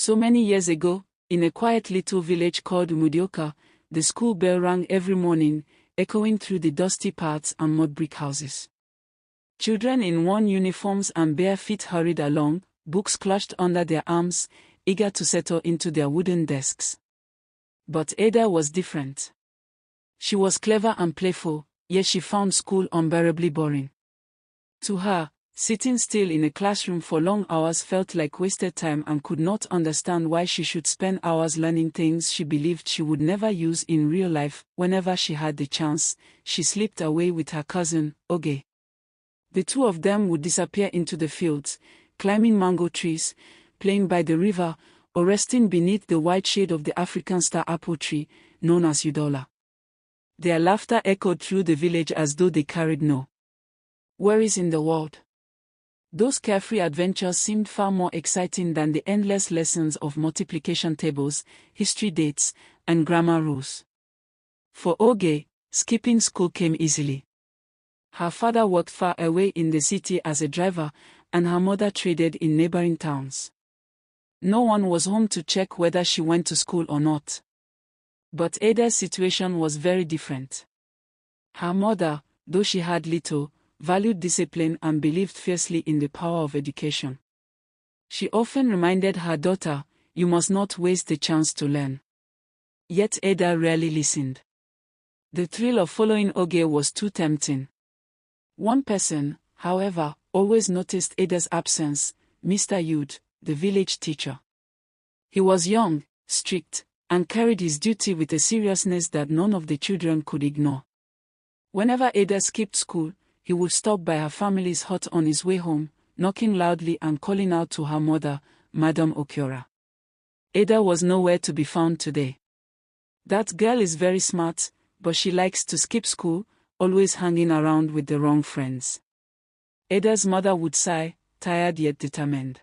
So many years ago, in a quiet little village called Mudioka, the school bell rang every morning, echoing through the dusty paths and mud brick houses. Children in worn uniforms and bare feet hurried along, books clutched under their arms, eager to settle into their wooden desks. But Ada was different. She was clever and playful, yet she found school unbearably boring. To her, sitting still in a classroom for long hours felt like wasted time and could not understand why she should spend hours learning things she believed she would never use in real life. Whenever she had the chance, she slipped away with her cousin, Oge. The two of them would disappear into the fields, climbing mango trees, playing by the river, or resting beneath the white shade of the African star apple tree, known as Udola. Their laughter echoed through the village as though they carried no worries in the world. Those carefree adventures seemed far more exciting than the endless lessons of multiplication tables, history dates, and grammar rules. For Oge, skipping school came easily. Her father worked far away in the city as a driver, and her mother traded in neighboring towns. No one was home to check whether she went to school or not. But Ada's situation was very different. Her mother, though she had little, valued discipline and believed fiercely in the power of education. She often reminded her daughter, "You must not waste the chance to learn." Yet Ada rarely listened. The thrill of following Oge was too tempting. One person, however, always noticed Ada's absence, Mr. Yud, the village teacher. He was young, strict, and carried his duty with a seriousness that none of the children could ignore. Whenever Ada skipped school, he would stop by her family's hut on his way home, knocking loudly and calling out to her mother, Madam Okiora. Ada was nowhere to be found today. "That girl is very smart, but she likes to skip school, always hanging around with the wrong friends." Ada's mother would sigh, tired yet determined.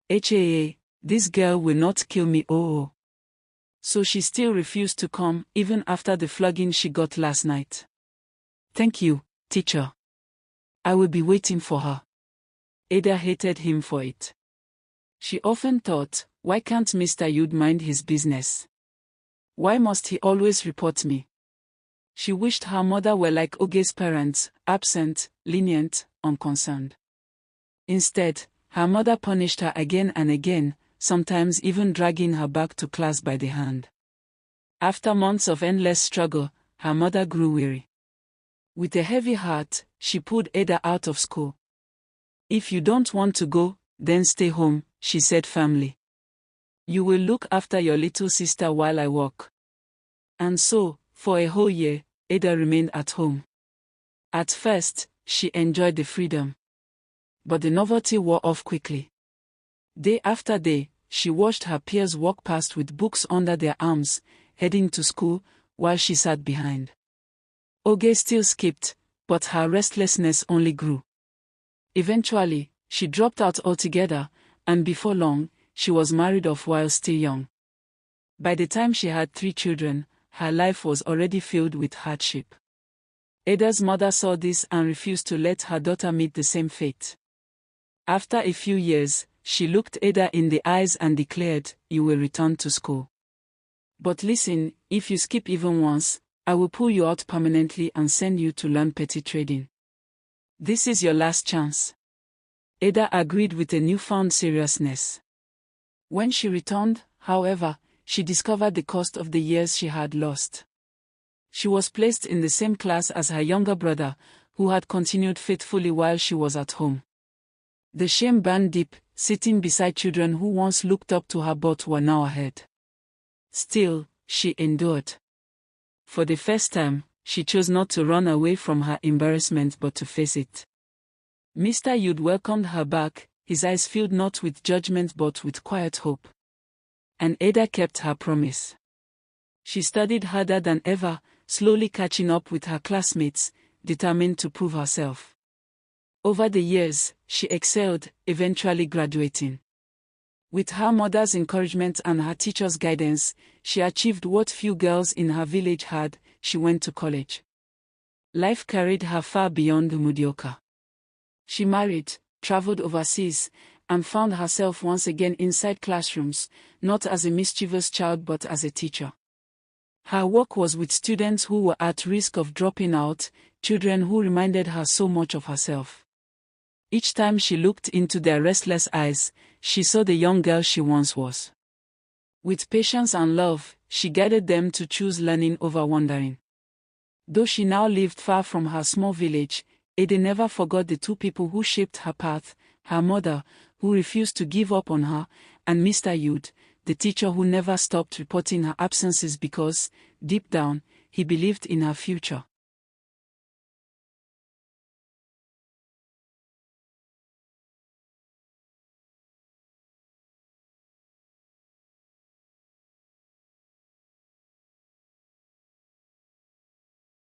This girl will not kill me, oh. So she still refused to come, even after the flogging she got last night. "Thank you, teacher. I will be waiting for her." Ada hated him for it. She often thought, why can't Mr. Yud mind his business? Why must he always report me? She wished her mother were like Oge's parents, absent, lenient, unconcerned. Instead, her mother punished her again and again, sometimes even dragging her back to class by the hand. After months of endless struggle, her mother grew weary. With a heavy heart, she pulled Ada out of school. "If you don't want to go, then stay home," she said firmly. "You will look after your little sister while I work." And so, for a whole year, Ada remained at home. At first, she enjoyed the freedom. But the novelty wore off quickly. Day after day, she watched her peers walk past with books under their arms, heading to school, while she sat behind. Oge still skipped, but her restlessness only grew. Eventually, she dropped out altogether, and before long, she was married off while still young. By the time she had 3 children, her life was already filled with hardship. Ada's mother saw this and refused to let her daughter meet the same fate. After a few years, she looked Ada in the eyes and declared, "You will return to school. But listen, if you skip even once, I will pull you out permanently and send you to learn petty trading. This is your last chance." Ada agreed with a newfound seriousness. When she returned, however, she discovered the cost of the years she had lost. She was placed in the same class as her younger brother, who had continued faithfully while she was at home. The shame burned deep, sitting beside children who once looked up to her but were now ahead. Still, she endured. For the first time, she chose not to run away from her embarrassment but to face it. Mr. Yud welcomed her back, his eyes filled not with judgment but with quiet hope. And Ada kept her promise. She studied harder than ever, slowly catching up with her classmates, determined to prove herself. Over the years, she excelled, eventually graduating. With her mother's encouragement and her teacher's guidance, she achieved what few girls in her village had. She went to college. Life carried her far beyond Mudioka. She married, traveled overseas, and found herself once again inside classrooms, not as a mischievous child but as a teacher. Her work was with students who were at risk of dropping out, children who reminded her so much of herself. Each time she looked into their restless eyes, she saw the young girl she once was. With patience and love, she guided them to choose learning over wandering. Though she now lived far from her small village, Ada never forgot the two people who shaped her path: her mother, who refused to give up on her, and Mr. Yud, the teacher who never stopped reporting her absences because, deep down, he believed in her future.